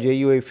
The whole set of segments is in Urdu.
JUIF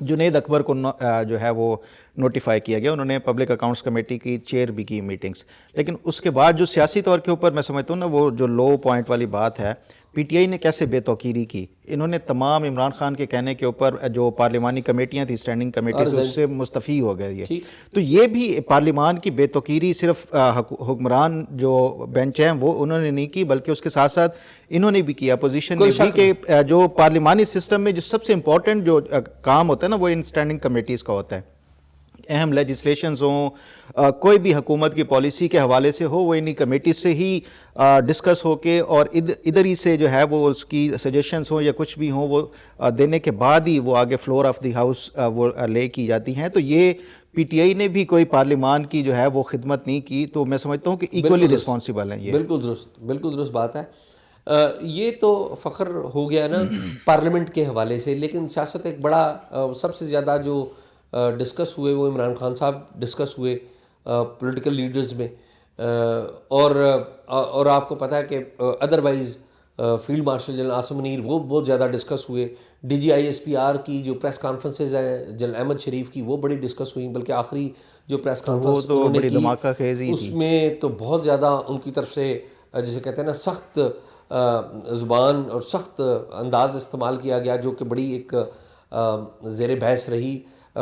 جنید اکبر کو جو ہے وہ نوٹیفائی کیا گیا. انہوں نے پبلک اکاؤنٹس کمیٹی کی چیئر بھی کی میٹنگز. لیکن اس کے بعد جو سیاسی طور کے اوپر میں سمجھتا ہوں نا وہ جو لو پوائنٹ والی بات ہے, پی ٹی آئی نے کیسے بے توقیری کی. انہوں نے تمام عمران خان کے کہنے کے اوپر جو پارلیمانی کمیٹیاں تھیں, اسٹینڈنگ کمیٹی, اس سے مستفی ہو گئے یہ. تو یہ بھی پارلیمان کی بے توقیری صرف حکمران جو بینچ ہیں وہ انہوں نے نہیں کی, بلکہ اس کے ساتھ ساتھ انہوں نے بھی کیا, اپوزیشن نے بھی, کہ جو پارلیمانی سسٹم میں جو سب سے امپورٹنٹ جو کام ہوتا ہے نا وہ ان اسٹینڈنگ کمیٹیز کا ہوتا ہے. اہم لیجسلیشنز ہوں, کوئی بھی حکومت کی پالیسی کے حوالے سے ہو, وہ انہی کمیٹیز سے ہی ڈسکس ہو کے اور ادھر ہی سے جو ہے وہ اس کی سجیشنز ہوں یا کچھ بھی ہوں وہ دینے کے بعد ہی وہ آگے فلور آف دی ہاؤس وہ لے کی جاتی ہیں. تو یہ پی ٹی آئی نے بھی کوئی پارلیمان کی جو ہے وہ خدمت نہیں کی. تو میں سمجھتا ہوں کہ ایکولی رسپانسیبل ہیں یہ. بالکل درست بات ہے. یہ تو فخر ہو گیا نا پارلیمنٹ کے حوالے سے, لیکن سیاست ایک بڑا سب سے زیادہ جو ڈسکس ہوئے وہ عمران خان صاحب ڈسکس ہوئے پولیٹیکل لیڈرز میں, اور آپ کو پتہ ہے کہ otherwise field marshal general Asim Munir وہ بہت زیادہ ڈسکس ہوئے. D G I S P R کی جو پریس کانفرنسز ہیں جنرل احمد شریف کی وہ بڑی ڈسکس ہوئیں, بلکہ آخری جو پریس کانفرنس انہوں نے کی اس میں تو بہت زیادہ ان کی طرف سے جسے کہتے ہیں نا سخت زبان اور سخت انداز استعمال کیا گیا, جو کہ بڑی ایک زیر بحث رہی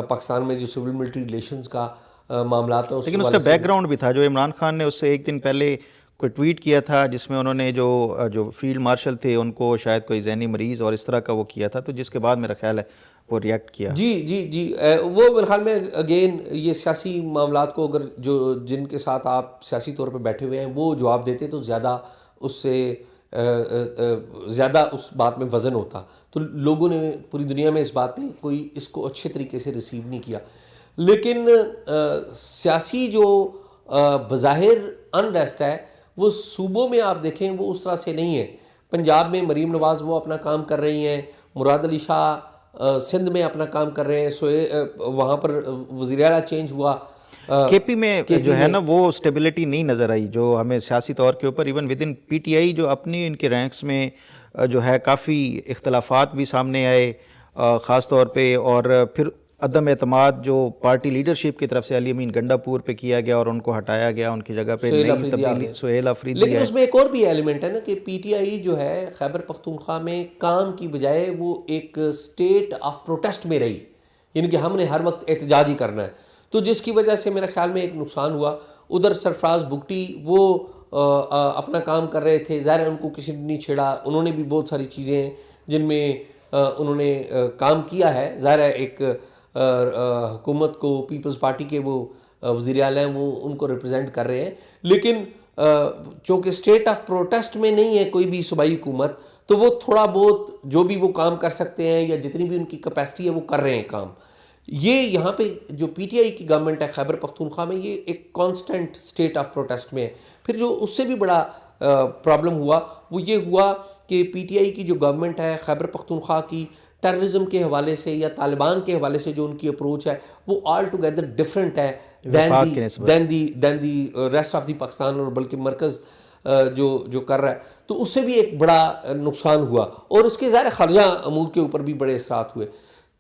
پاکستان میں جو سول ملٹری ریلیشنز کا معاملات ہے. لیکن اس کا بیک گراؤنڈ بھی تھا, جو عمران خان نے اس سے ایک دن پہلے کوئی ٹویٹ کیا تھا جس میں انہوں نے جو فیلڈ مارشل تھے ان کو شاید کوئی ذہنی مریض اور اس طرح کا وہ کیا تھا, تو جس کے بعد میرا خیال ہے وہ ریئیکٹ کیا. جی وہ میرے خیال میں اگین یہ سیاسی معاملات کو اگر جن کے ساتھ آپ سیاسی طور پہ بیٹھے ہوئے ہیں وہ جواب دیتے تو زیادہ اس سے زیادہ اس بات میں وزن ہوتا. تو لوگوں نے پوری دنیا میں اس بات پہ کوئی اس کو اچھے طریقے سے ریسیو نہیں کیا. لیکن سیاسی جو بظاہر انریسٹ ہے وہ صوبوں میں آپ دیکھیں وہ اس طرح سے نہیں ہے. پنجاب میں مریم نواز وہ اپنا کام کر رہی ہیں, مراد علی شاہ سندھ میں اپنا کام کر رہے ہیں, وہاں پر وزیر اعلیٰ چینج ہوا. کے پی میں جو ہے نا وہ سٹیبلٹی نہیں نظر آئی جو ہمیں سیاسی طور کے اوپر. Even with in P T I جو اپنی ان کے رینکس میں جو ہے کافی اختلافات بھی سامنے آئے خاص طور پہ, اور پھر عدم اعتماد جو پارٹی لیڈرشپ کی طرف سے علی امین گنڈا پور پہ کیا گیا اور ان کو ہٹایا گیا, ان کی جگہ پہ سہیل آفریدی. لیکن اس میں ایک اور بھی ایلیمنٹ ہے نا کہ پی ٹی آئی جو ہے خیبر پختونخوا میں کام کی بجائے وہ ایک اسٹیٹ آف پروٹیسٹ میں رہی, یعنی کہ ہم نے ہر وقت احتجاج ہی کرنا ہے. تو جس کی وجہ سے میرے خیال میں ایک نقصان ہوا. ادھر سرفراز بگٹی وہ اپنا کام کر رہے تھے, ظاہر ہے ان کو کسی نے نہیں چھیڑا, انہوں نے بھی بہت ساری چیزیں ہیں جن میں انہوں نے کام کیا ہے. ظاہر ہے ایک حکومت کو پیپلز پارٹی کے وہ وزیر اعلیٰ ہیں وہ ان کو ریپرزینٹ کر رہے ہیں, لیکن چونکہ اسٹیٹ آف پروٹیسٹ میں نہیں ہے کوئی بھی صوبائی حکومت, تو وہ تھوڑا بہت جو بھی وہ کام کر سکتے ہیں یا جتنی بھی ان کی کیپیسٹی ہے وہ کر رہے ہیں کام. یہ یہاں پہ جو پی ٹی آئی کی گورنمنٹ ہے خیبر پختونخوا میں یہ ایک کانسٹنٹ اسٹیٹ آف پروٹیسٹ میں ہے. پھر جو اس سے بھی بڑا پرابلم ہوا وہ یہ ہوا کہ پی ٹی آئی کی جو گورنمنٹ ہے خیبر پختونخوا کی ٹیررزم کے حوالے سے یا طالبان کے حوالے سے جو ان کی اپروچ ہے وہ آل ٹوگیدر ڈفرینٹ ہے than the rest of the Pakistan, اور بلکہ مرکز جو کر رہا ہے. تو اس سے بھی ایک بڑا نقصان ہوا, اور اس کے ظاہر خارجہ امور کے اوپر بھی بڑے اثرات ہوئے.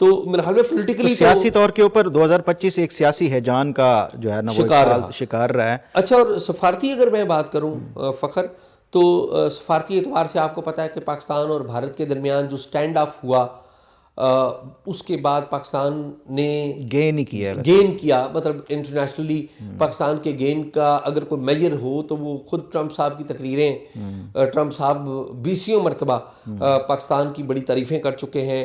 تو میرے خیال میں پولیٹیکلی سیاسی طور کے اوپر 2025 ایک سیاسی ہیجان کا جو ہے نا وہ شکار رہا ہے. اچھا, اور سفارتی اگر میں بات کروں فخر, تو سفارتی اعتبار سے آپ کو پتہ ہے کہ پاکستان اور بھارت کے درمیان جو سٹینڈ آف ہوا اس کے بعد پاکستان نے گین کیا, مطلب انٹرنیشنلی پاکستان کے گین کا اگر کوئی میجر ہو تو وہ خود ٹرمپ صاحب کی تقریریں. ٹرمپ صاحب 20 مرتبہ پاکستان کی بڑی تعریفیں کر چکے ہیں.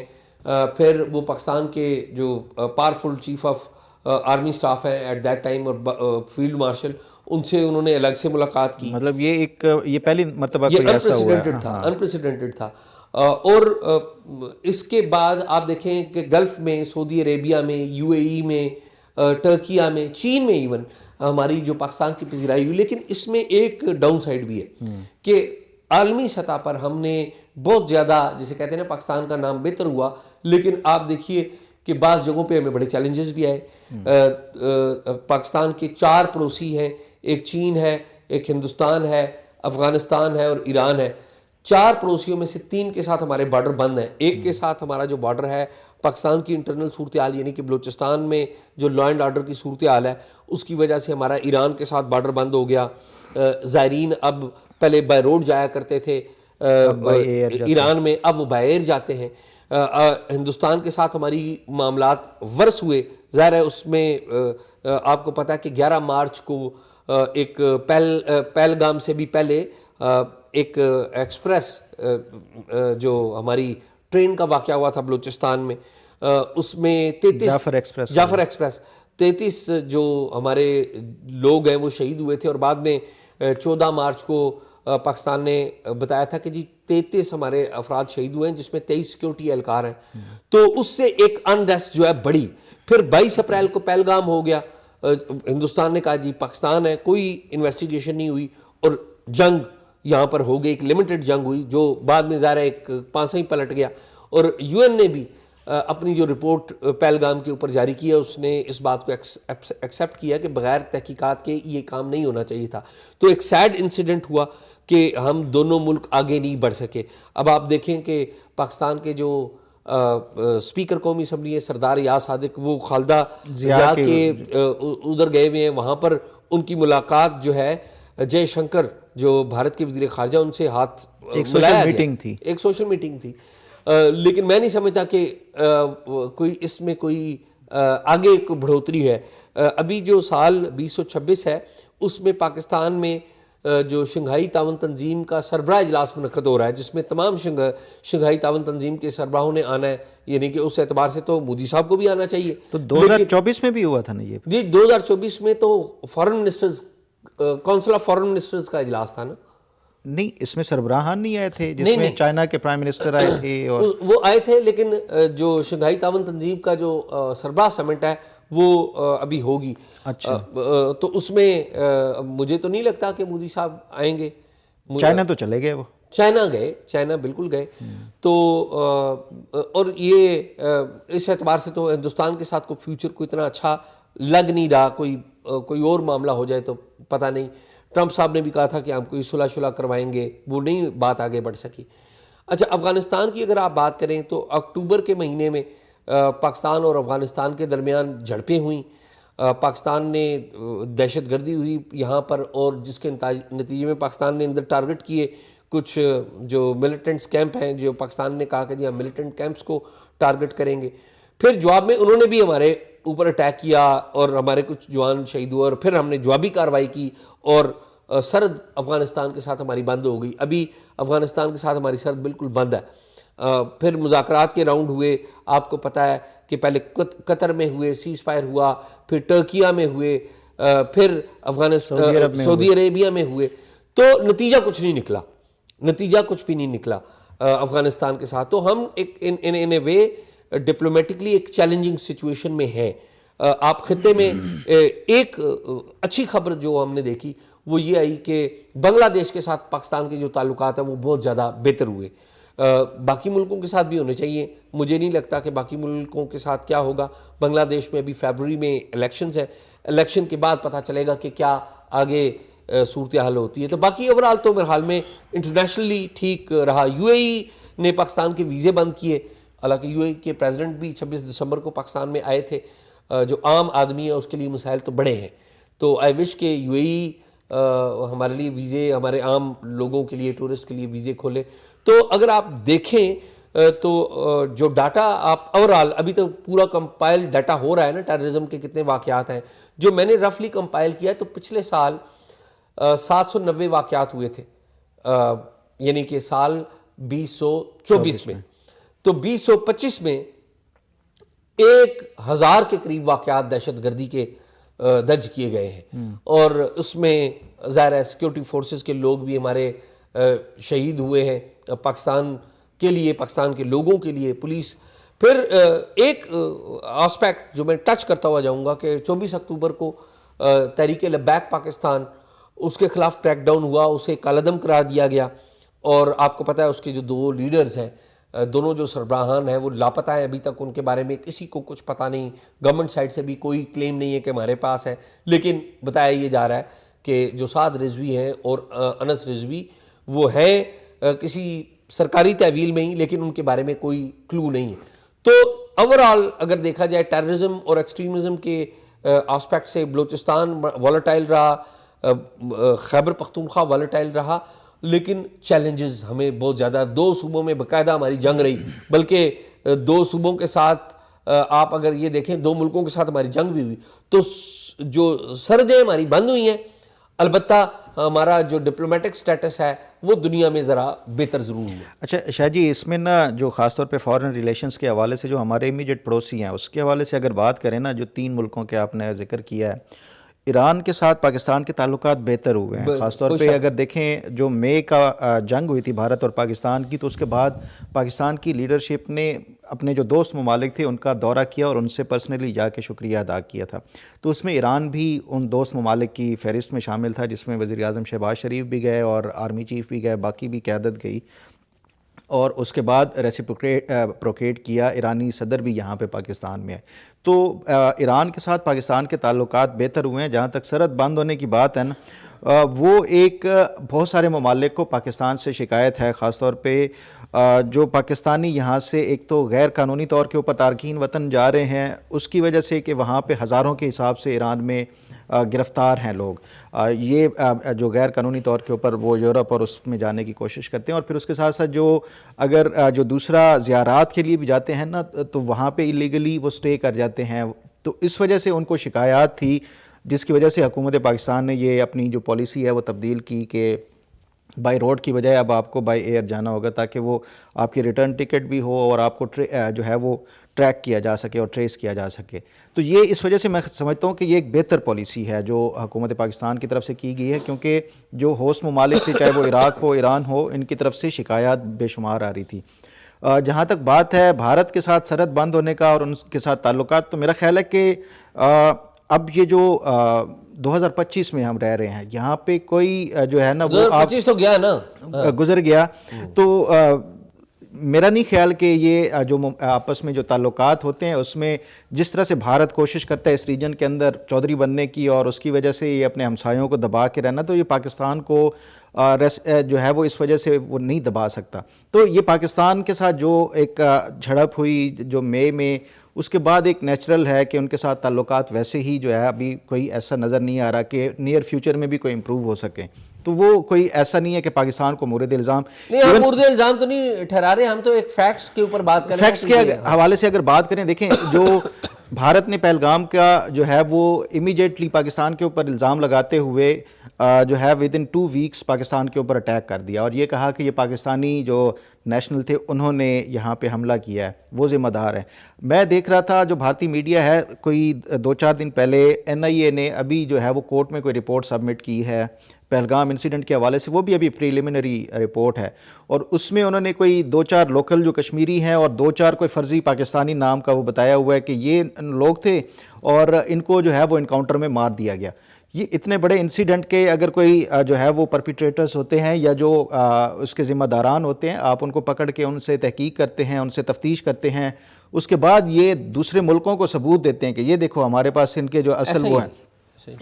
پھر وہ پاکستان کے جو powerful chief of army staff ہیں ایٹ دیٹ ٹائم اور فیلڈ مارشل, ان سے انہوں نے الگ سے ملاقات کی. مطلب یہ پہلی مرتبہ کوئی ایسا ہوا ہے, انپریسیڈنٹڈ تھا. اور اس کے بعد آپ دیکھیں کہ گلف میں, سعودی عربیہ میں, یو اے ای میں, ٹرکیہ میں, چین میں ایون ہماری جو پاکستان کی پذیرائی ہوئی. لیکن اس میں ایک ڈاؤن سائڈ بھی ہے کہ عالمی سطح پر ہم نے بہت زیادہ جسے کہتے ہیں نا پاکستان کا نام بہتر ہوا, لیکن آپ دیکھیے کہ بعض جگہوں پہ ہمیں بڑے چیلنجز بھی آئے. پاکستان کے 4 پڑوسی ہیں, ایک چین ہے, ایک ہندوستان ہے, افغانستان ہے اور ایران ہے. 4 پڑوسیوں میں سے 3 کے ساتھ ہمارے بارڈر بند ہیں. ایک کے ساتھ ہمارا جو بارڈر ہے پاکستان کی انٹرنل صورتحال یعنی کہ بلوچستان میں جو لا اینڈ آرڈر کی صورتحال ہے اس کی وجہ سے ہمارا ایران کے ساتھ بارڈر بند ہو گیا. زائرین اب پہلے بائی روڈ جایا کرتے تھے ایران میں, اب وہ بائی ایئر جاتے ہیں. ہندوستان کے ساتھ ہماری معاملات ورس ہوئے. ظاہر ہے اس میں آپ کو پتہ ہے کہ 11 مارچ کو ایک پہلگام سے بھی پہلے ایک ایکسپریس جو ہماری ٹرین کا واقعہ ہوا تھا بلوچستان میں, اس میں 33 جعفر ایکسپریس 33 جو ہمارے لوگ ہیں وہ شہید ہوئے تھے, اور بعد میں 14 مارچ کو پاکستان نے بتایا تھا کہ جی 33 ہمارے افراد شہید ہوئے ہیں جس میں 23 سیکیورٹی اہلکار ہیں. تو اس سے ایک انریسٹ جو ہے بڑی. پھر 22 اپریل کو پہلگام ہو گیا, ہندوستان نے کہا جی پاکستان ہے, کوئی انویسٹیگیشن نہیں ہوئی اور جنگ یہاں پر ہو گئی, ایک لمیٹڈ جنگ ہوئی جو بعد میں ظاہر ایک پانسا ہی پلٹ گیا. اور یو این نے بھی اپنی جو رپورٹ پہلگام کے اوپر جاری کی ہے اس نے اس بات کو ایکسیپٹ کیا کہ بغیر تحقیقات کے یہ کام نہیں ہونا چاہیے تھا. تو ایک سیڈ انسیڈنٹ ہوا کہ ہم دونوں ملک آگے نہیں بڑھ سکے. اب آپ دیکھیں کہ پاکستان کے جو اسپیکر قومی اسمبلی ہے سردار یاس صادق, وہ خالدہ ضیاء کے ادھر گئے ہوئے ہیں, وہاں پر ان کی ملاقات جو ہے جے شنکر جو بھارت کے وزیر خارجہ ان سے ہاتھ ملایا گیا, ایک سوشل میٹنگ تھی. لیکن میں نہیں سمجھتا کہ کوئی اس میں کوئی آگے کوئی بڑھوتری ہے. ابھی جو سال 2026 ہے اس میں پاکستان میں جو شنگھائی تعاون تنظیم کا سربراہ اجلاس منعقد ہو رہا ہے جس میں تمام شنگھائی تعاون تنظیم کے سربراہوں نے آنا ہے, یعنی کہ اس اعتبار سے تو مودی صاحب کو بھی آنا چاہیے. تو 2024 میں بھی ہوا تھا نا یہ؟ جی 2024 میں تو foreign ministers council of foreign ministers کا اجلاس تھا نا. نہیں, اس میں سربراہان نہیں آئے تھے جس میں چائنا کے پرائم منسٹر آئے تھے؟ اور وہ آئے تھے, لیکن جو شنگھائی تعاون تنظیم کا جو سربراہ سمٹ ہے وہ ابھی ہوگی. اچھا, تو اس میں مجھے تو نہیں لگتا کہ مودی صاحب آئیں گے. چائنا تو چلے گئے, وہ چائنا بالکل گئے. تو اور یہ اس اعتبار سے تو ہندوستان کے ساتھ کوئی فیوچر کو اتنا اچھا لگ نہیں رہا. کوئی اور معاملہ ہو جائے تو پتہ نہیں. ٹرمپ صاحب نے بھی کہا تھا کہ ہم کوئی صلح کروائیں گے, وہ نہیں بات آگے بڑھ سکی. اچھا, افغانستان کی اگر آپ بات کریں تو اکتوبر کے مہینے میں پاکستان اور افغانستان کے درمیان جھڑپیں ہوئیں. پاکستان نے دہشت گردی ہوئی یہاں پر, اور جس کے نتیجے میں پاکستان نے اندر ٹارگٹ کیے کچھ جو ملیٹنٹس کیمپ ہیں, جو پاکستان نے کہا کہ جی ہم ملیٹنٹ کیمپس کو ٹارگٹ کریں گے. پھر جواب میں انہوں نے بھی ہمارے اوپر اٹیک کیا اور ہمارے کچھ جوان شہید ہوئے, اور پھر ہم نے جوابی کارروائی کی اور سرحد افغانستان کے ساتھ ہماری بند ہو گئی. ابھی افغانستان کے ساتھ ہماری سرحد بالکل بند ہے. پھر مذاکرات کے راؤنڈ ہوئے, آپ کو پتہ ہے کہ پہلے قطر میں ہوئے, سیز فائر ہوا, پھر ٹرکیہ میں ہوئے, پھر سعودی عربیہ میں ہوئے. تو نتیجہ کچھ بھی نہیں نکلا افغانستان کے ساتھ. تو ہم ایک ان اے وے ڈپلومیٹکلی ایک چیلنجنگ سچویشن میں ہیں. آپ خطے میں ایک اچھی خبر جو ہم نے دیکھی وہ یہ آئی کہ بنگلہ دیش کے ساتھ پاکستان کے جو تعلقات ہیں وہ بہت زیادہ بہتر ہوئے. باقی ملکوں کے ساتھ بھی ہونے چاہیے. مجھے نہیں لگتا کہ باقی ملکوں کے ساتھ کیا ہوگا. بنگلہ دیش میں ابھی فیبروری میں الیکشنز ہیں, الیکشن کے بعد پتہ چلے گا کہ کیا آگے صورتحال ہوتی ہے. تو باقی اوورال تو میرے حال میں انٹرنیشنلی ٹھیک رہا. یو اے ای نے پاکستان کے ویزے بند کیے, حالانکہ یو اے ای کے پریزیڈنٹ بھی 26 دسمبر کو پاکستان میں آئے تھے. جو عام آدمی ہے اس کے لیے مسائل تو بڑے ہیں. تو آئی وش کہ یو اے ای ہمارے لیے ویزے, ہمارے عام لوگوں کے لیے, ٹورسٹ کے لیے ویزے کھولے. تو اگر آپ دیکھیں تو جو ڈاٹا آپ اوورال ابھی تو پورا کمپائل ڈاٹا ہو رہا ہے نا, ٹیررزم کے کتنے واقعات ہیں, جو میں نے رفلی کمپائل کیا تو پچھلے سال 790 واقعات ہوئے تھے, یعنی کہ سال 2024 میں. تو 2025 میں 1000 کے قریب واقعات دہشت گردی کے درج کیے گئے ہیں, اور اس میں ظاہر ہے سیکیورٹی فورسز کے لوگ بھی ہمارے شہید ہوئے ہیں پاکستان کے لیے, پاکستان کے لوگوں کے لیے, پولیس. پھر ایک آسپیکٹ جو میں ٹچ کرتا ہوا جاؤں گا کہ 24 اکتوبر کو تحریک لبیک پاکستان, اس کے خلاف ٹریک ڈاؤن ہوا, اسے کالعدم قرار دیا گیا, اور آپ کو پتہ ہے اس کے جو 2 لیڈرز ہیں, دونوں جو سربراہان ہیں وہ لاپتہ ہیں. ابھی تک ان کے بارے میں کسی کو کچھ پتہ نہیں. گورنمنٹ سائڈ سے بھی کوئی کلیم نہیں ہے کہ ہمارے پاس ہے, لیکن بتایا یہ جا رہا ہے کہ جو سعد رضوی ہیں اور انس رضوی وہ ہیں کسی سرکاری تحویل میں ہی, لیکن ان کے بارے میں کوئی کلو نہیں ہے. تو اوور آل اگر دیکھا جائے ٹیررزم اور ایکسٹریمزم کے آسپیکٹ سے بلوچستان والیٹائل رہا, خیبر پختونخوا والیٹائل رہا, لیکن چیلنجز ہمیں بہت زیادہ, 2 صوبوں میں باقاعدہ ہماری جنگ رہی, بلکہ 2 صوبوں کے ساتھ آپ اگر یہ دیکھیں 2 ملکوں کے ساتھ ہماری جنگ بھی ہوئی, تو جو سرحدیں ہماری بند ہوئی ہیں, البتہ ہمارا جو ڈپلومیٹک سٹیٹس ہے وہ دنیا میں ذرا بہتر ضرور ہوا. اچھا شاہ جی, اس میں نا جو خاص طور پہ فارن ریلیشنز کے حوالے سے جو ہمارے امیڈیٹ پڑوسی ہیں اس کے حوالے سے اگر بات کریں نا, جو 3 ملکوں کے آپ نے ذکر کیا ہے, ایران کے ساتھ پاکستان کے تعلقات بہتر ہوئے ہیں. خاص طور پہ اگر دیکھیں جو مئی کا جنگ ہوئی تھی بھارت اور پاکستان کی, تو اس کے بعد پاکستان کی لیڈرشپ نے اپنے جو دوست ممالک تھے ان کا دورہ کیا اور ان سے پرسنلی جا کے شکریہ ادا کیا تھا. تو اس میں ایران بھی ان دوست ممالک کی فہرست میں شامل تھا, جس میں وزیر اعظم شہباز شریف بھی گئے اور آرمی چیف بھی گئے, باقی بھی قیادت گئی, اور اس کے بعد ریسیپروکیٹ کیا. ایرانی صدر بھی یہاں پہ پاکستان میں ہے. تو ایران کے ساتھ پاکستان کے تعلقات بہتر ہوئے ہیں. جہاں تک سرحد بند ہونے کی بات ہے نا, وہ ایک بہت سارے ممالک کو پاکستان سے شکایت ہے, خاص طور پہ جو پاکستانی یہاں سے ایک تو غیر قانونی طور کے اوپر تارکین وطن جا رہے ہیں, اس کی وجہ سے کہ وہاں پہ ہزاروں کے حساب سے ایران میں گرفتار ہیں لوگ. یہ جو غیر قانونی طور کے اوپر وہ یورپ اور اس میں جانے کی کوشش کرتے ہیں, اور پھر اس کے ساتھ ساتھ جو اگر جو دوسرا زیارات کے لیے بھی جاتے ہیں نا, تو وہاں پہ ایلیگلی وہ سٹے کر جاتے ہیں. تو اس وجہ سے ان کو شکایات تھی, جس کی وجہ سے حکومت پاکستان نے یہ اپنی جو پالیسی ہے وہ تبدیل کی کہ بائی روڈ کی بجائے اب آپ کو بائی ایئر جانا ہوگا, تاکہ وہ آپ کی ریٹرن ٹکٹ بھی ہو اور آپ کو جو ہے وہ ٹریک کیا جا سکے اور ٹریس کیا جا سکے. تو یہ اس وجہ سے میں سمجھتا ہوں کہ یہ ایک بہتر پالیسی ہے جو حکومت پاکستان کی طرف سے کی گئی ہے, کیونکہ جو ہوسٹ ممالک تھے, چاہے وہ عراق ہو, ایران ہو, ان کی طرف سے شکایات بے شمار آ رہی تھی. جہاں تک بات ہے بھارت کے ساتھ سرحد بند ہونے کا اور ان کے ساتھ تعلقات, تو میرا خیال ہے کہ اب یہ جو 2025 میں ہم رہ رہے ہیں, یہاں پہ کوئی جو ہے نا وہ 2025 تو گیا نا, گزر گیا. تو میرا نہیں خیال کہ یہ جو آپس میں جو تعلقات ہوتے ہیں اس میں جس طرح سے بھارت کوشش کرتا ہے اس ریجن کے اندر چودھری بننے کی, اور اس کی وجہ سے یہ اپنے ہمسایوں کو دبا کے رہنا, تو یہ پاکستان کو جو ہے وہ اس وجہ سے وہ نہیں دبا سکتا. تو یہ پاکستان کے ساتھ جو ایک جھڑپ ہوئی جو مئی میں, اس کے بعد ایک نیچرل ہے کہ ان کے ساتھ تعلقات ویسے ہی جو ہے ابھی کوئی ایسا نظر نہیں آ رہا کہ نیئر فیوچر میں بھی کوئی امپروو ہو سکے. تو وہ کوئی ایسا نہیں ہے کہ پاکستان کو مورد الزام, نہیں ہم مورد الزام تو نہیں ٹھہرا رہے, ہم تو ایک فیکٹس کے اوپر بات کر رہے ہیں. فیکٹس کے حوالے سے اگر بات کریں, دیکھیں جو بھارت نے پہلگام کا جو ہے وہ امیڈیٹلی پاکستان کے اوپر الزام لگاتے ہوئے جو ہے ود ان 2 ویکس پاکستان کے اوپر اٹیک کر دیا, اور یہ کہا کہ یہ پاکستانی جو نیشنل تھے انہوں نے یہاں پہ حملہ کیا ہے, وہ ذمہ دار ہیں. میں دیکھ رہا تھا جو بھارتی میڈیا ہے, کوئی 2-4 دن پہلے NIA نے ابھی جو ہے وہ کورٹ میں کوئی رپورٹ سبمٹ کی ہے پہلگام انسیڈنٹ کے حوالے سے, وہ بھی ابھی پریلیمنری رپورٹ ہے, اور اس میں انہوں نے کوئی 2-4 لوکل جو کشمیری ہیں اور 2-4 کوئی فرضی پاکستانی نام کا وہ بتایا ہوا ہے کہ یہ لوگ تھے اور ان کو جو ہے وہ انکاؤنٹر میں مار دیا گیا. یہ اتنے بڑے انسیڈنٹ کے اگر کوئی جو ہے وہ پرپیٹریٹرز ہوتے ہیں یا جو اس کے ذمہ داران ہوتے ہیں, آپ ان کو پکڑ کے ان سے تحقیق کرتے ہیں, ان سے تفتیش کرتے ہیں, اس کے بعد یہ دوسرے ملکوں کو ثبوت دیتے ہیں کہ یہ دیکھو ہمارے پاس ان کے جو اصل وہ ہیں.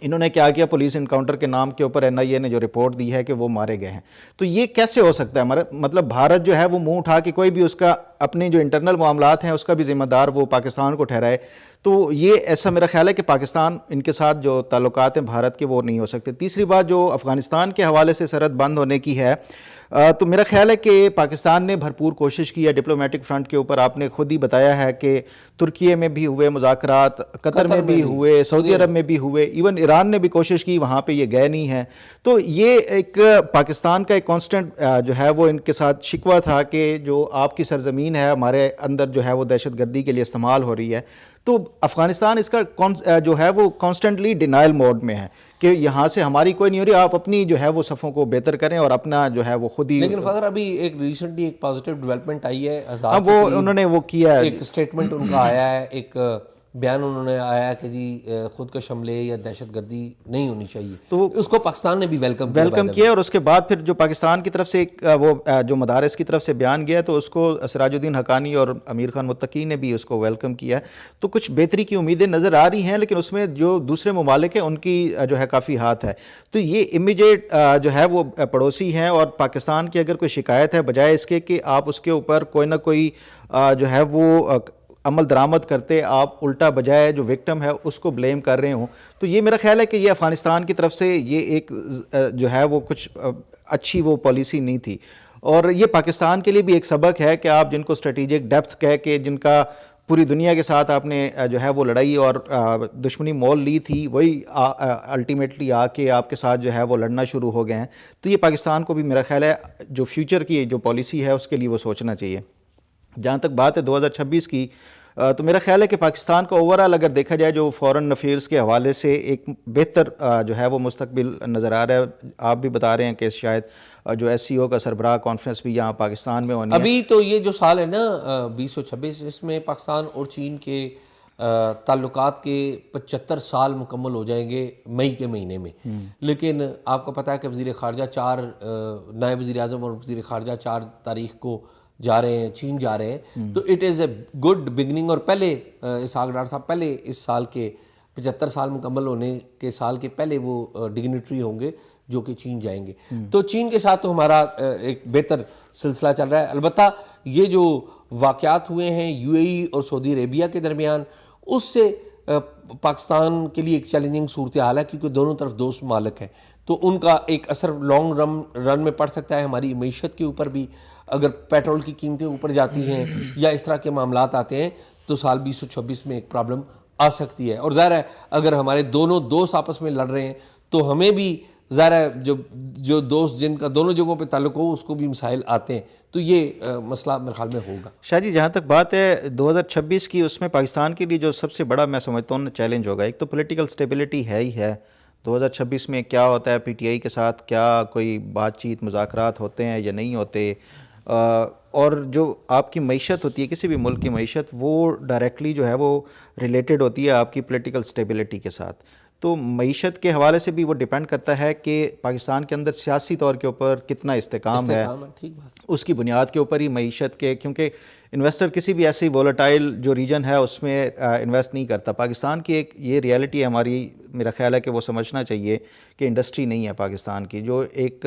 انہوں نے کیا کیا, پولیس انکاؤنٹر کے نام کے اوپر NIA نے جو رپورٹ دی ہے کہ وہ مارے گئے ہیں. تو یہ کیسے ہو سکتا ہے؟ مطلب بھارت جو ہے وہ منہ اٹھا کے کوئی بھی اس کا اپنے جو انٹرنل معاملات ہیں اس کا بھی ذمہ دار وہ پاکستان کو ٹھہرائے. تو یہ ایسا میرا خیال ہے کہ پاکستان ان کے ساتھ جو تعلقات ہیں بھارت کے وہ نہیں ہو سکتے. تیسری بات جو افغانستان کے حوالے سے سرحد بند ہونے کی ہے, تو میرا خیال ہے کہ پاکستان نے بھرپور کوشش کی ہے ڈپلومیٹک فرنٹ کے اوپر. آپ نے خود ہی بتایا ہے کہ ترکیے میں بھی ہوئے مذاکرات, قطر میں بھی ہوئے, سعودی عرب میں بھی ہوئے, ایون ایران نے بھی کوشش کی, وہاں پہ یہ گئے نہیں ہیں. تو یہ ایک پاکستان کا ایک کانسٹنٹ جو ہے وہ ان کے ساتھ شکوہ تھا کہ جو آپ کی سرزمین ہے ہمارے اندر جو ہے وہ دہشت گردی کے لیے استعمال ہو رہی ہے. تو افغانستان اس کا جو ہے وہ کانسٹنٹلی ڈینائل موڈ میں ہے کہ یہاں سے ہماری کوئی نہیں ہو رہی, آپ اپنی جو ہے وہ صفوں کو بہتر کریں اور اپنا جو ہے وہ خود ہی. لیکن فخر ابھی ایک ریسنٹلی ایک پازیٹیو ڈیولپمنٹ آئی ہے, وہ انہوں نے وہ کیا ہے, ایک اسٹیٹمنٹ ان کا آیا ہے, ایک بیان انہوں نے آیا کہ جی خود کش حملے یا دہشت گردی نہیں ہونی چاہیے, تو اس کو پاکستان نے بھی ویلکم کیا. اور اس کے بعد پھر جو پاکستان کی طرف سے وہ جو مدارس کی طرف سے بیان گیا تو اس کو سراج الدین حقانی اور امیر خان متقی نے بھی اس کو ویلکم کیا. تو کچھ بہتری کی امیدیں نظر آ رہی ہیں, لیکن اس میں جو دوسرے ممالک ہیں ان کی جو ہے کافی ہاتھ ہے. تو یہ امیڈیٹ جو ہے وہ پڑوسی ہیں, اور پاکستان کی اگر کوئی شکایت ہے, بجائے اس کے کہ آپ اس کے اوپر کوئی نہ کوئی جو ہے وہ عمل درآمد کرتے آپ الٹا بجائے جو وکٹم ہے اس کو بلیم کر رہے ہوں. تو یہ میرا خیال ہے کہ یہ افغانستان کی طرف سے یہ ایک جو ہے وہ کچھ اچھی وہ پالیسی نہیں تھی. اور یہ پاکستان کے لیے بھی ایک سبق ہے کہ آپ جن کو اسٹریٹجک ڈیپتھ کہہ کے جن کا پوری دنیا کے ساتھ آپ نے جو ہے وہ لڑائی اور دشمنی مول لی تھی, وہی الٹیمیٹلی آ کے آپ کے ساتھ جو ہے وہ لڑنا شروع ہو گئے ہیں. تو یہ پاکستان کو بھی میرا خیال ہے جو فیوچر کی جو پالیسی ہے اس کے لیے وہ سوچنا چاہیے. جہاں تک بات ہے 2026 کی, تو میرا خیال ہے کہ پاکستان کا اوورآل اگر دیکھا جائے جو فورن افیئرس کے حوالے سے ایک بہتر جو ہے وہ مستقبل نظر آ رہا ہے. آپ بھی بتا رہے ہیں کہ شاید جو ایس سی او کا سربراہ کانفرنس بھی یہاں پاکستان میں ہونی ہے. ابھی تو یہ جو سال ہے نا 2026, اس میں پاکستان اور چین کے تعلقات کے 75 سال مکمل ہو جائیں گے مئی کے مہینے میں. لیکن آپ کو پتہ ہے کہ وزیر خارجہ نائب وزیر اعظم اور وزیر خارجہ 4 تاریخ کو جا رہے ہیں, چین جا رہے ہیں. تو it is a good beginning. اور پہلے اسحاق ڈار صاحب پہلے اس سال کے 75 سال مکمل ہونے کے سال کے پہلے وہ ڈگنیٹری ہوں گے جو کہ چین جائیں گے. تو چین کے ساتھ تو ہمارا ایک بہتر سلسلہ چل رہا ہے. البتہ یہ جو واقعات ہوئے ہیں یو اے ای اور سعودی عربیہ کے درمیان, اس سے پاکستان کے لیے ایک چیلنجنگ صورتحال ہے کیونکہ دونوں طرف دوست ممالک ہیں. تو ان کا ایک اثر لانگ رن میں پڑ سکتا ہے ہماری معیشت کے اوپر بھی. اگر پیٹرول کی قیمتیں اوپر جاتی ہیں یا اس طرح کے معاملات آتے ہیں تو سال 2026 میں ایک پرابلم آ سکتی ہے. اور ظاہر ہے اگر ہمارے دونوں دوست آپس میں لڑ رہے ہیں تو ہمیں بھی ظاہر ہے جو دوست جن کا دونوں جگہوں پہ تعلق ہو اس کو بھی مسائل آتے ہیں. تو یہ مسئلہ میرے خیال میں ہوگا. شاہ جی جہاں تک بات ہے 2026 کی, اس میں پاکستان کے لیے جو سب سے بڑا میں سمجھتا ہوں چیلنج ہوگا, ایک تو پولیٹیکل سٹیبلٹی ہے ہی ہے. 2026 میں کیا ہوتا ہے, پی ٹی آئی کے ساتھ کیا کوئی بات چیت مذاکرات ہوتے ہیں یا نہیں ہوتے, اور جو آپ کی معیشت ہوتی ہے کسی بھی ملک کی معیشت وہ ڈائریکٹلی جو ہے وہ ریلیٹڈ ہوتی ہے آپ کی پولیٹیکل سٹیبلٹی کے ساتھ. تو معیشت کے حوالے سے بھی وہ ڈیپینڈ کرتا ہے کہ پاکستان کے اندر سیاسی طور کے اوپر کتنا استحکام ہے. اس کی بنیاد کے اوپر ہی معیشت کے, کیونکہ انویسٹر کسی بھی ایسی وولٹائل جو ریجن ہے اس میں انویسٹ نہیں کرتا. پاکستان کی ایک یہ ریئلٹی ہے ہماری, میرا خیال ہے کہ وہ سمجھنا چاہیے کہ انڈسٹری نہیں ہے پاکستان کی. جو ایک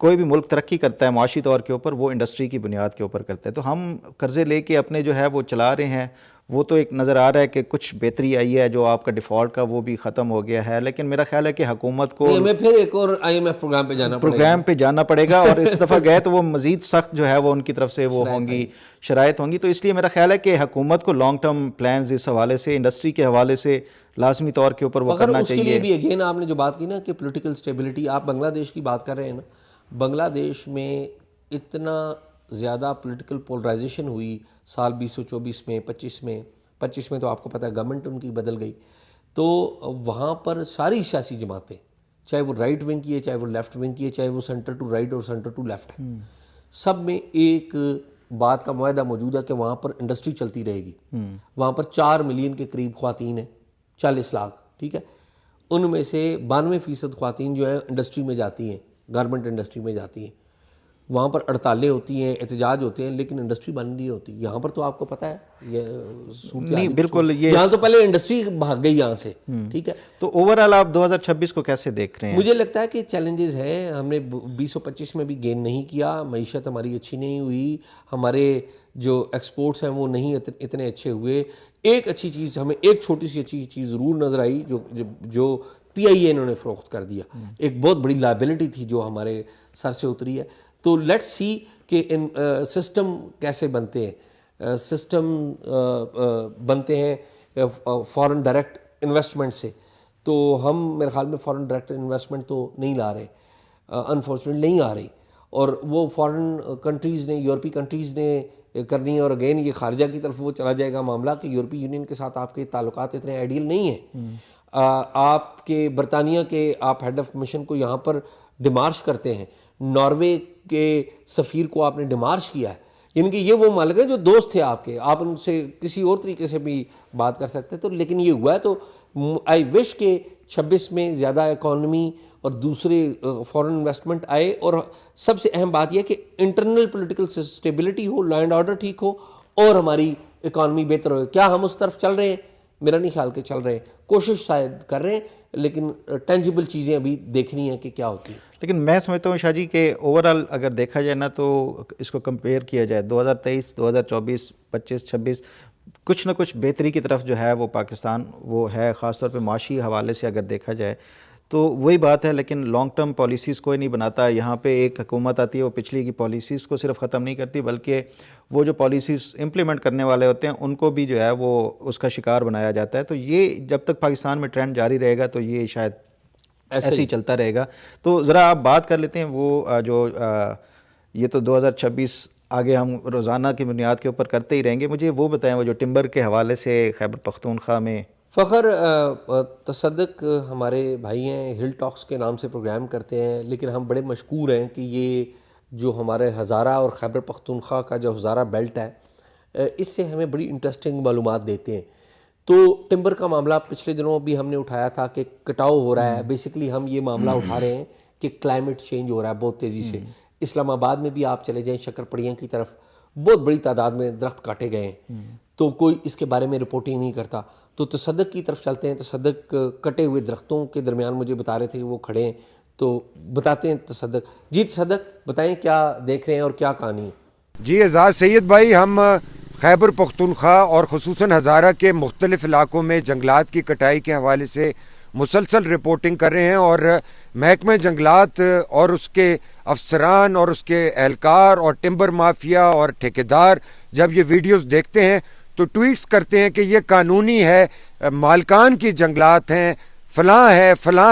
کوئی بھی ملک ترقی کرتا ہے معاشی طور کے اوپر وہ انڈسٹری کی بنیاد کے اوپر کرتا ہے. تو ہم قرضے لے کے اپنے جو ہے وہ چلا رہے ہیں, وہ تو ایک نظر آ رہا ہے کہ کچھ بہتری آئی ہے, جو آپ کا ڈیفالٹ کا وہ بھی ختم ہو گیا ہے. لیکن میرا خیال ہے کہ حکومت کو ہمیں پھر ایک اور IMF پروگرام پہ جانا پڑے گا اور اس دفعہ گئے تو وہ مزید سخت جو ہے وہ ان کی طرف سے وہ ہوں گی, شرائط ہوں گی. تو اس لیے میرا خیال ہے کہ حکومت کو لانگ ٹرم پلانز اس حوالے سے انڈسٹری کے حوالے سے لازمی طور کے اوپر وہ کرنا چاہیے. اس کے لیے بھی اگین آپ نے جو بات کی نا کہ پولیٹیکل سٹیبلٹی, آپ بنگلہ دیش کی بات کر رہے ہیں نا, بنگلہ دیش میں اتنا زیادہ پولیٹیکل پولرائزیشن ہوئی سال 2024 میں 25 میں تو آپ کو پتہ ہے گورنمنٹ ان کی بدل گئی. تو وہاں پر ساری سیاسی جماعتیں, چاہے وہ رائٹ ونگ کی ہے, چاہے وہ لیفٹ ونگ کی ہے, چاہے وہ سینٹر ٹو رائٹ اور سینٹر ٹو لیفٹ ہے, سب میں ایک بات کا معاہدہ موجود ہے کہ وہاں پر انڈسٹری چلتی رہے گی. وہاں پر 4 ملین کے قریب خواتین ہیں, 40 لاکھ, ٹھیک ہے. ان میں سے 92% خواتین جو ہیں انڈسٹری میں جاتی ہیں, گارمنٹ انڈسٹری میں جاتی ہیں. وہاں پر ہڑتالیں ہوتی ہیں, احتجاج ہوتے ہیں, لیکن انڈسٹری بند نہیں ہوتی. یہاں پر تو آپ کو پتہ ہے یہ نہیں, بالکل یہاں تو پہلے انڈسٹری بھاگ گئی یہاں سے, ٹھیک ہے. تو اوورآل آپ 2026 کو کیسے دیکھ رہے ہیں؟ مجھے لگتا ہے کہ چیلنجز ہیں. ہم نے 2025 میں بھی گین نہیں کیا, معیشت ہماری اچھی نہیں ہوئی, ہمارے جو ایکسپورٹس ہیں وہ نہیں اتنے اچھے ہوئے. ایک اچھی چیز ہمیں, ایک چھوٹی سی اچھی چیز ضرور نظر آئی جو پی آئی اے انہوں نے فروخت کر دیا. ایک بہت بڑی لائبلٹی تھی جو ہمارے سر سے اتری ہے. تو لیٹس سی کہ سسٹم کیسے بنتے ہیں. سسٹم بنتے ہیں فارن ڈائریکٹ انویسٹمنٹ سے. تو ہم میرے خیال میں فارن ڈائریکٹ انویسٹمنٹ تو نہیں لا رہے, انفارچونیٹلی نہیں آ رہی. اور وہ فارن کنٹریز نے, یورپی کنٹریز نے کرنی ہے. اور اگین یہ خارجہ کی طرف وہ چلا جائے گا معاملہ کہ یورپی یونین کے ساتھ آپ کے تعلقات اتنے آئیڈیل نہیں ہیں. آپ کے برطانیہ کے آپ ہیڈ آف مشن کو یہاں پر ڈیمارش کرتے ہیں, ناروے کے سفیر کو آپ نے ڈیمارش کیا ہے. یعنی کہ یہ وہ مالک ہیں جو دوست تھے آپ کے, آپ ان سے کسی اور طریقے سے بھی بات کر سکتے. تو لیکن یہ ہوا ہے. تو آئی وش کہ 26 میں زیادہ اکانومی اور دوسرے فورن انویسٹمنٹ آئے. اور سب سے اہم بات یہ کہ internal political stability who, law and order ٹھیک ہو اور ہماری اکانومی بہتر ہو. کیا ہم اس طرف چل رہے ہیں؟ میرا نہیں خیال کہ چل رہے ہیں. کوشش شاید کر رہے ہیں لیکن ٹینجیبل چیزیں ابھی دیکھنی ہیں کہ کیا ہوتی ہیں. لیکن میں سمجھتا ہوں شاہ جی کہ اوورآل اگر دیکھا جائے نا تو اس کو کمپیئر کیا جائے 2023 2024 25 26 کچھ نہ کچھ بہتری کی طرف جو ہے وہ پاکستان وہ ہے, خاص طور پہ معاشی حوالے سے اگر دیکھا جائے تو وہی بات ہے. لیکن لانگ ٹرم پالیسیز کوئی نہیں بناتا. یہاں پہ ایک حکومت آتی ہے, وہ پچھلی کی پالیسیز کو صرف ختم نہیں کرتی بلکہ وہ جو پالیسیز امپلیمنٹ کرنے والے ہوتے ہیں ان کو بھی جو ہے وہ اس کا شکار بنایا جاتا ہے. تو یہ جب تک پاکستان میں ٹرینڈ جاری رہے گا تو یہ شاید ایسے ہی چلتا رہے گا. تو ذرا آپ بات کر لیتے ہیں وہ جو یہ تو 2026 آگے ہم روزانہ کی بنیاد کے اوپر کرتے ہی رہیں گے. مجھے وہ بتائیں وہ جو ٹمبر کے حوالے سے خیبر پختونخوا میں. فخر تصدق ہمارے بھائی ہیں, ہل ٹاکس کے نام سے پروگرام کرتے ہیں, لیکن ہم بڑے مشکور ہیں کہ یہ جو ہمارے ہزارہ اور خیبر پختونخوا کا جو ہزارہ بیلٹ ہے اس سے ہمیں بڑی انٹرسٹنگ معلومات دیتے ہیں. تو ٹمبر کا معاملہ پچھلے دنوں بھی ہم نے اٹھایا تھا کہ کٹاؤ ہو رہا ہے. بیسیکلی ہم یہ معاملہ اٹھا رہے ہیں کہ کلائمیٹ چینج ہو رہا ہے بہت تیزی سے. اسلام آباد میں بھی آپ چلے جائیں شکر پڑیاں کی طرف, بہت بڑی تعداد میں درخت کاٹے گئے ہیں, تو کوئی اس کے بارے میں رپورٹنگ نہیں کرتا. تو تصدق کی طرف چلتے ہیں. تصدق کٹے ہوئے درختوں کے درمیان مجھے بتا رہے تھے کہ وہ کھڑے ہیں, تو بتاتے ہیں تصدق. جی تصدق بتائیں کیا دیکھ رہے ہیں اور کیا کہانی ہے. جی اعزاز سید بھائی, ہم خیبر پختونخوا اور خصوصاً ہزارہ کے مختلف علاقوں میں جنگلات کی کٹائی کے حوالے سے مسلسل رپورٹنگ کر رہے ہیں, اور محکمہ جنگلات اور اس کے افسران اور اس کے اہلکار اور ٹمبر مافیا اور ٹھیکیدار جب یہ ویڈیوز دیکھتے ہیں تو ٹویٹس کرتے ہیں کہ یہ قانونی ہے, مالکان کی جنگلات ہیں, فلاں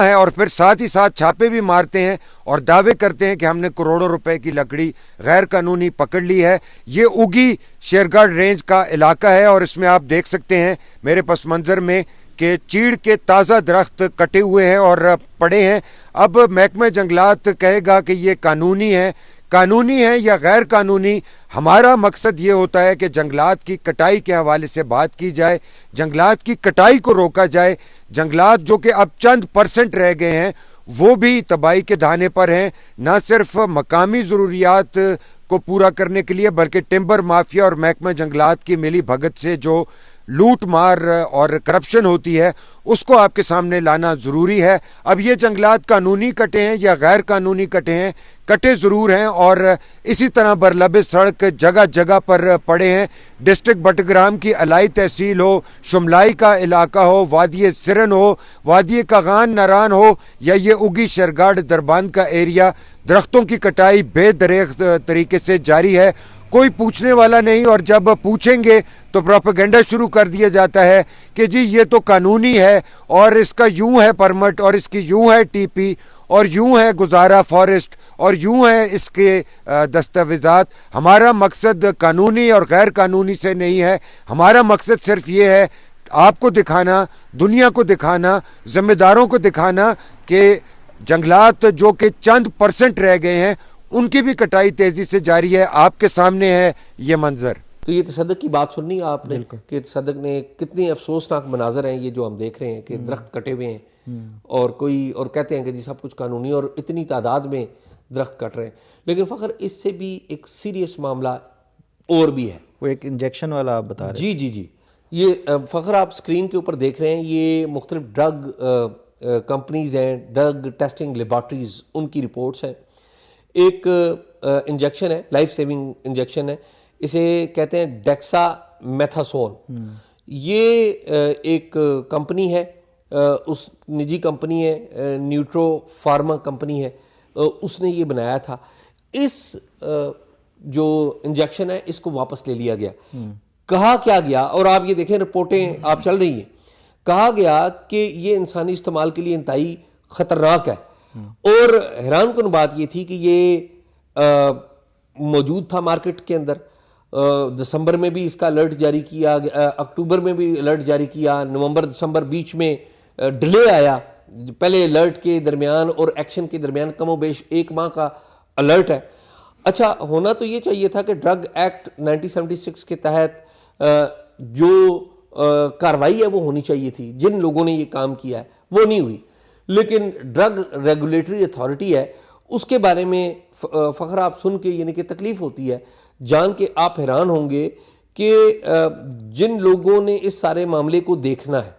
ہے, اور پھر ساتھ ہی ساتھ چھاپے بھی مارتے ہیں اور دعوے کرتے ہیں کہ ہم نے کروڑوں روپے کی لکڑی غیر قانونی پکڑ لی ہے. یہ اوگی شیرگڑھ رینج کا علاقہ ہے, اور اس میں آپ دیکھ سکتے ہیں میرے پس منظر میں کہ چیڑ کے تازہ درخت کٹے ہوئے ہیں اور پڑے ہیں. اب محکمہ جنگلات کہے گا کہ یہ قانونی ہے یا غیر قانونی. ہمارا مقصد یہ ہوتا ہے کہ جنگلات کی کٹائی کے حوالے سے بات کی جائے, جنگلات کی کٹائی کو روکا جائے. جنگلات جو کہ اب چند % رہ گئے ہیں وہ بھی تباہی کے دہانے پر ہیں, نہ صرف مقامی ضروریات کو پورا کرنے کے لیے بلکہ ٹمبر مافیا اور محکمہ جنگلات کی ملی بھگت سے جو لوٹ مار اور کرپشن ہوتی ہے اس کو آپ کے سامنے لانا ضروری ہے. اب یہ جنگلات قانونی کٹے ہیں یا غیر قانونی کٹے ہیں, کٹے ضرور ہیں اور اسی طرح برلب سڑک جگہ جگہ پر پڑے ہیں. ڈسٹرکٹ بٹگرام کی علائی تحصیل ہو, شملائی کا علاقہ ہو, وادی سرن ہو, وادی کاغان ناران ہو, یا یہ اوگی شیرگڑھ دربند کا ایریا, درختوں کی کٹائی بے دریغ طریقے سے جاری ہے. کوئی پوچھنے والا نہیں, اور جب پوچھیں گے تو پروپیگنڈا شروع کر دیا جاتا ہے کہ جی یہ تو قانونی ہے اور اس کا یوں ہے پرمٹ اور اس کی یوں ہے ٹی پی اور یوں ہے گزارا فارسٹ اور یوں ہے اس کے دستاویزات. ہمارا مقصد قانونی اور غیر قانونی سے نہیں ہے, ہمارا مقصد صرف یہ ہے آپ کو دکھانا, دنیا کو دکھانا, ذمہ داروں کو دکھانا کہ جنگلات جو کہ چند % رہ گئے ہیں ان کی بھی کٹائی تیزی سے جاری ہے. آپ کے سامنے ہے یہ منظر. تو یہ تصدق کی بات سننی آپ نے کہ تصدق نے کتنے افسوسناک مناظر ہیں یہ جو ہم دیکھ رہے ہیں کہ درخت کٹے ہوئے ہیں اور کہتے ہیں کہ جی سب کچھ قانونی, اور اتنی تعداد میں درخت کٹ رہے ہیں. لیکن فخر اس سے بھی ایک سیریس معاملہ اور بھی ہے, وہ ایک انجیکشن والا آپ بتا رہے ہیں. جی یہ فخر آپ سکرین کے اوپر دیکھ رہے ہیں, یہ مختلف ڈرگ کمپنیز ہیں, ڈرگ ٹیسٹنگ لیبارٹریز, ان کی رپورٹس ہیں. ایک انجیکشن ہے, لائف سیونگ انجیکشن ہے, اسے کہتے ہیں ڈیکسا میتھاسون. یہ ایک کمپنی ہے, اس نجی کمپنی ہے, نیوٹرو فارما کمپنی ہے, اس نے یہ بنایا تھا. اس جو انجیکشن ہے اس کو واپس لے لیا گیا. کہا کیا گیا, اور آپ یہ دیکھیں رپورٹیں آپ چل رہی ہیں, کہا گیا کہ یہ انسانی استعمال کے لیے انتہائی خطرناک ہے. اور حیران کن بات یہ تھی کہ یہ موجود تھا مارکیٹ کے اندر. دسمبر میں بھی اس کا الرٹ جاری کیا, اکتوبر میں بھی الرٹ جاری کیا, نومبر دسمبر بیچ میں ڈیلے آیا. پہلے الرٹ کے درمیان اور ایکشن کے درمیان کم و بیش 1 ماہ کا الرٹ ہے. اچھا ہونا تو یہ چاہیے تھا کہ ڈرگ ایکٹ 1976 کے تحت جو کارروائی ہے وہ ہونی چاہیے تھی, جن لوگوں نے یہ کام کیا ہے وہ نہیں ہوئی. لیکن ڈرگ ریگولیٹری اتھارٹی ہے, اس کے بارے میں فخر آپ سن کے یعنی کہ تکلیف ہوتی ہے, جان کے آپ حیران ہوں گے کہ جن لوگوں نے اس سارے معاملے کو دیکھنا ہے,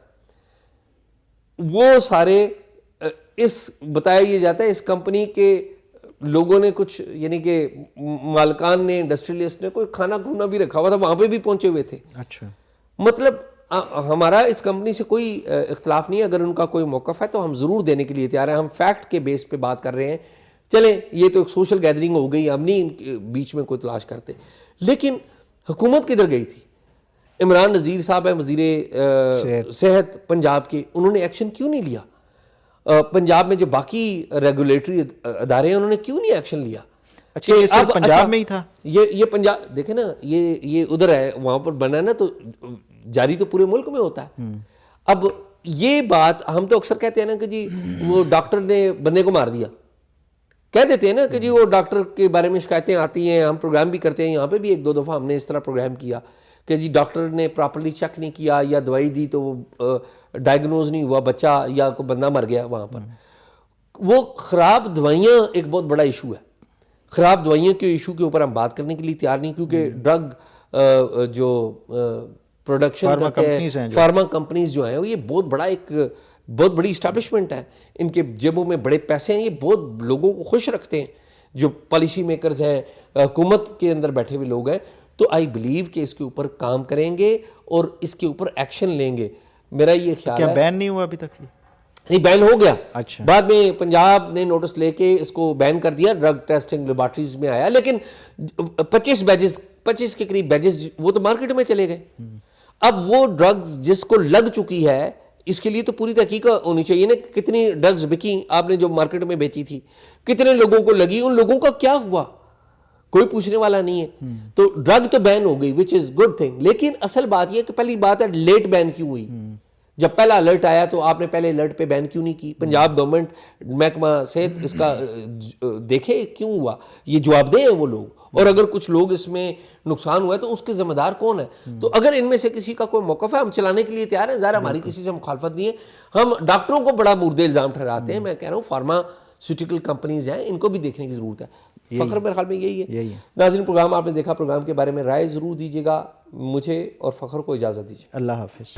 وہ سارے اس بتایا یہ جاتا ہے اس کمپنی کے لوگوں نے کچھ یعنی کہ مالکان نے انڈسٹریلسٹ نے کوئی کھانا کھونا بھی رکھا ہوا تھا, وہاں پہ بھی پہنچے ہوئے تھے. اچھا, مطلب ہمارا اس کمپنی سے کوئی اختلاف نہیں ہے, اگر ان کا کوئی موقف ہے تو ہم ضرور دینے کے لیے تیار ہیں. ہم فیکٹ کے بیس پہ بات کر رہے ہیں. چلیں یہ تو ایک سوشل گیدرنگ ہو گئی, ہم نہیں ان کے بیچ میں کوئی تلاش کرتے. لیکن حکومت کدھر گئی تھی؟ عمران نذیر صاحب ہیں وزیر صحت پنجاب کے, انہوں نے ایکشن کیوں نہیں لیا؟ پنجاب میں جو باقی ریگولیٹری ادارے ہیں انہوں نے کیوں نہیں ایکشن لیا؟ اچھا یہ صرف پنجاب میں ہی تھا؟ یہ پنجاب دیکھیں نا, یہ ادھر ہے وہاں پر بنا ہے نا, تو جاری تو پورے ملک میں ہوتا ہے. اب یہ بات ہم تو اکثر کہتے ہیں نا کہ جی وہ ڈاکٹر نے بندے کو مار دیا, کہہ دیتے ہیں نا کہ جی وہ ڈاکٹر کے بارے میں شکایتیں آتی ہیں, ہم پروگرام بھی کرتے ہیں, یہاں پہ بھی ایک دو دفعہ ہم نے اس طرح پروگرام کیا کہ جی ڈاکٹر نے پراپرلی چیک نہیں کیا یا دوائی دی تو وہ ڈائگنوز نہیں ہوا بچہ یا کوئی بندہ مر گیا وہاں پر. وہ خراب دوائیاں ایک بہت بڑا ایشو ہے. خراب دوائیوں کے ایشو کے اوپر ہم بات کرنے کے لیے تیار نہیں, کیونکہ ڈرگ جو پروڈکشن کرتے ہیں فارما کمپنیز جو ہیں یہ بہت بڑا ایک بہت بڑی اسٹیبلشمنٹ ہے, ان کے جیبوں میں بڑے پیسے ہیں, یہ بہت لوگوں کو خوش رکھتے ہیں جو پالیسی میکرز ہیں, حکومت کے اندر بیٹھے ہوئے لوگ ہیں. تو آئی بلیو کہ اس کے اوپر کام کریں گے اور اس کے اوپر ایکشن لیں گے. میرا یہ خیال ہے. کیا بین نہیں ہوا ابھی تک؟ نہیں, بین ہو گیا. اچھا, بعد میں پنجاب نے نوٹس لے کے اس کو بین کر دیا, ڈرگ ٹیسٹنگ لیبارٹریز میں آیا, لیکن 25 کے قریب بیجز وہ تو مارکیٹ میں چلے گئے. اب وہ ڈرگز جس کو لگ چکی ہے اس کے لیے تو پوری تحقیق ہونی چاہیے نا, کتنی ڈرگز بکی آپ نے جو مارکیٹ میں بیچی تھی, کتنے لوگوں کو لگی, ان لوگوں کا کیا ہوا, کوئی پوچھنے والا نہیں ہے. تو ڈرگ تو بین ہو گئی وچ از گڈ تھنگ, لیکن اصل بات یہ کہ پہلی بات ہے لیٹ بین کیوں ہوئی؟ جب پہلا الرٹ آیا تو آپ نے پہلے الرٹ پہ بین کیوں نہیں کی؟ پنجاب گورنمنٹ محکمہ صحت اس کا دیکھے کیوں ہوا, یہ جواب دیں وہ لوگ. اور اگر کچھ لوگ اس میں نقصان ہوا ہے تو اس کے ذمہ دار کون ہے؟ تو اگر ان میں سے کسی کا کوئی موقف ہے ہم چلانے کے لیے تیار ہیں, ظاہر ہماری کسی سے مخالفت نہیں ہے. ہم ڈاکٹروں کو بڑا مورد الزام ٹھہراتے ہیں, میں کہہ رہا ہوں فارماسیوٹیکل کمپنیز ہیں ان کو بھی دیکھنے کی ضرورت ہے. فخر میرے خیال میں یہی ہے. ناظرین پروگرام آپ نے دیکھا, پروگرام کے بارے میں رائے ضرور دیجیے گا. مجھے اور فخر کو اجازت دیجیے. اللہ حافظ.